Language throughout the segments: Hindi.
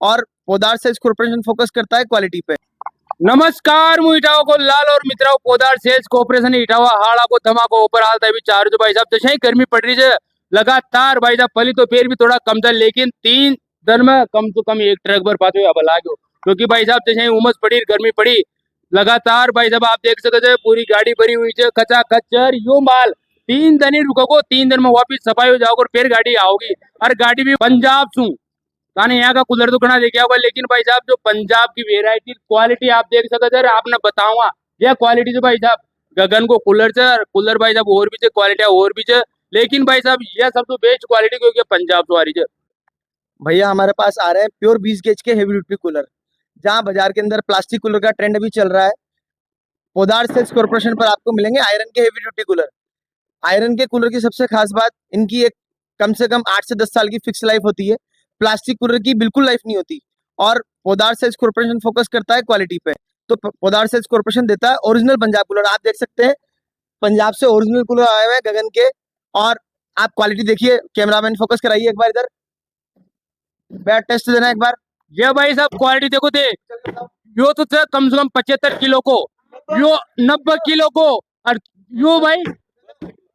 और पोदार सेल्स कॉर्पोरेशन फोकस करता है क्वालिटी पे। नमस्कार હું ઇટાવા को लाल और मित्रों पोदार सेल्स कॉर्पोरेशन इटावा हाड़ा को धमाको ऊपर हालता है चार जो भाई साहब जैसे ही गर्मी पड़ रही है लगातार भाई साहब पली तो फिर भी थोड़ा कम था लेकिन 3 दिन में कम तो कम एक ट्रक भर पाते अब लागो क्योंकि भाई साहब जैसे ही उमस पड़ी गर्मी पड़ी लगातार भाई साहब आप देख सकते हैं पूरी गाड़ी भरी हुई है कचा कचर यो माल 3 दिन ही रुको 3 दिन में वापिस सफाई हो जाओगे और फिर गाड़ी आओगी और गाड़ी भी पंजाब सू ताने यहाँ का कूलर तो घना देखा होगा लेकिन भाई साहब जो पंजाब की वेरायटी क्वालिटी आप देख सकते हैं आपने बताऊंगा यह क्वालिटी जो भाई साहब गगन को कूलर से कूलर भाई साहब और भी क्वालिटी और भी लेकिन भाई साहब यह सब तो बेस्ट क्वालिटी क्योंकि पंजाब से आ रही है। भैया हमारे पास आ रहे हैं प्योर 20 गेज के हेवी ड्यूटी कूलर, जहां बाजार के अंदर प्लास्टिक कूलर का ट्रेंड अभी चल रहा है। पोदार सेल्स कॉर्पोरेशन पर आपको मिलेंगे आयरन के हेवी ड्यूटी कूलर। आयरन के कूलर की सबसे खास बात इनकी एक कम से कम 8 से 10 साल की फिक्स लाइफ होती है। प्लास्टिक कूलर की बिल्कुल लाइफ नहीं होती। और पोदार सेल्स कॉर्पोरेशन फोकस करता है क्वालिटी पे, तो पोदार सेल्स कॉर्पोरेशन देता है ओरिजिनल पंजाब कूलर। आप देख सकते हैं पंजाब से ओरिजिनल कूलर आए हुए हैं गगन के। और आप क्वालिटी देखिए, कैमरामैन फोकस कराइए एक बार इधर, बैट टेस्ट देना एक बार। ये भाई साहब क्वालिटी देखो दे यो तो कम से कम 75 किलो को, यो 90 किलो को और यो भाई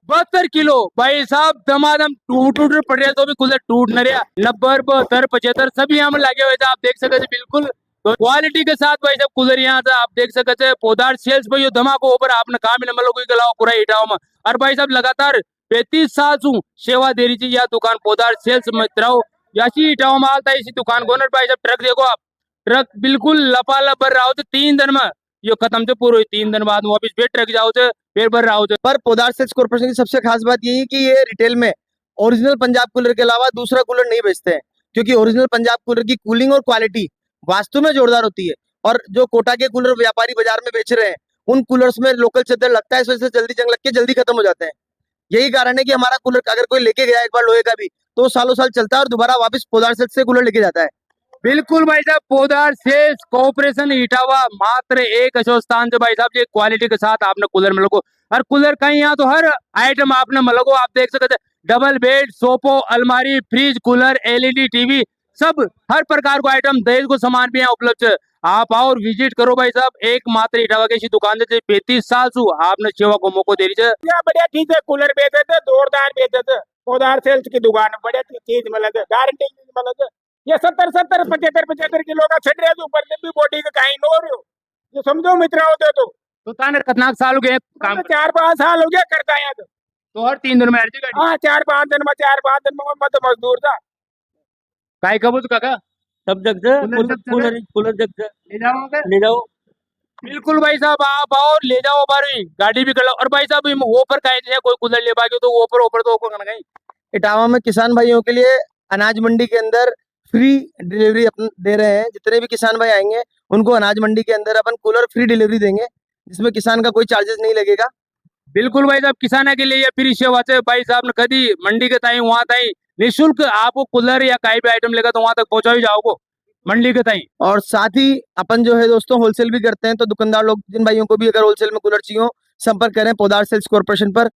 72 किलो भाई साहब दमादम टूट पड़ रहे तो भी कूलर टूट न रहा 90 72 75 सभी यहाँ में लगे हुए थे। आप देख सकते थे बिल्कुल तो क्वालिटी के साथ भाई साहब कूलर यहाँ था आप देख सकते थे। पोदार सेल्स भाई धमाको ऊपर आपने कहा मिला मतलब कोई गलाओ पूरा इटाओ में और भाई साहब लगातार 35 साल से सेवा दे रही थी यह दुकान पोदार सेल्स मित्राओ याची इटाओ में आता है इसी दुकान को ना। भाई साहब ट्रक देखो आप, ट्रक बिल्कुल लपालप भर रहा हो 3 दिन में ये खत्म से पूरे 3 दिन बाद वापिस फिर ट्रक जाओ फिर भर रहा हो। पर पोदार सेल्स कॉर्पोरेशन की सबसे खास बात यही है कि ये रिटेल में ओरिजिनल पंजाब कूलर के अलावा दूसरा कूलर नहीं बेचते हैं, क्योंकि ओरिजिनल पंजाब कूलर की कूलिंग और क्वालिटी वास्तव में जोरदार होती है। और जो कोटा के कूलर व्यापारी बाजार में बेच रहे हैं उन कूलर्स में लोकल चद्दर लगता है, इस वजह से जल्दी जंग लग के जल्दी खत्म हो जाते हैं। यही कारण है कि हमारा कूलर अगर कोई लेके गया एक बार लोहे का भी तो सालों साल चलता है और दोबारा वापस पोदार सेल्स से कूलर लेके जाता है। बिल्कुल भाई साहब पोदार सेल्स कॉर्पोरेशन इटावा मात्र एक अशोक स्थान से भाई साहब ये क्वालिटी के साथ आपने कूलर में लगो और कूलर कहीं यहाँ तो हर आइटम आपने मलगो आप देख सकते हैं डबल बेड सोफो अलमारी फ्रिज कूलर एलईडी टीवी सब हर प्रकार को आइटम दहेज को सामान भी यहाँ उपलब्ध है। आप आओ और विजिट करो भाई साहब एकमात्र इटावा की दुकान से 35 साल से आपने सेवा को मौका दे रही है। बढ़िया चीज है कूलर बेचे थे जोरदार बेचे थे पोदार सेल्स की दुकान बढ़िया चीज मिले गारंटी मिले। ये 70 75 किलो का छड़ रहे ऊपर से भी बॉडी का कहीं नो रहे हो ये समझो मित्र होते तो ताने कितना साल हो गए काम 4-5 साल हो गया करता है यहाँ तो हर 3 दिन में अर्जी गाड़ी। हाँ 4-5 दिन में 4-5 दिन में मैं तो मजदूर था काय कबूत काका सब जग से कूलर जग से ले जाओ। बिल्कुल भाई साहब आप आओ और ले जाओ बारी गाड़ी भी कर लो और भाई साहब ऑफर का है कोई कूलर ले पाएगी तो ऑफर तो करना कहीं। इटावा में किसान भाइयों के लिए अनाज मंडी के अंदर फ्री डिलीवरी अपन दे रहे हैं। जितने भी किसान भाई आएंगे उनको अनाज मंडी के अंदर अपन कूलर फ्री डिलीवरी देंगे, जिसमें किसान का कोई चार्जेस नहीं लगेगा। बिल्कुल भाई साहब किसान के लिए फ्री सेवा से भाई साहब ने कभी मंडी के ताई वहां ताई निःशुल्क आपको कूलर या कोई भी आइटम लेगा तो वहां तक पहुंचा ही जाओगे मंडी के ताई। और साथ ही अपन जो है दोस्तों होलसेल भी करते हैं, तो दुकानदार लोग जिन भाइयों को भी अगर होलसेल में कूलर चाहिए संपर्क करें पोदार सेल्स कॉर्पोरेशन पर।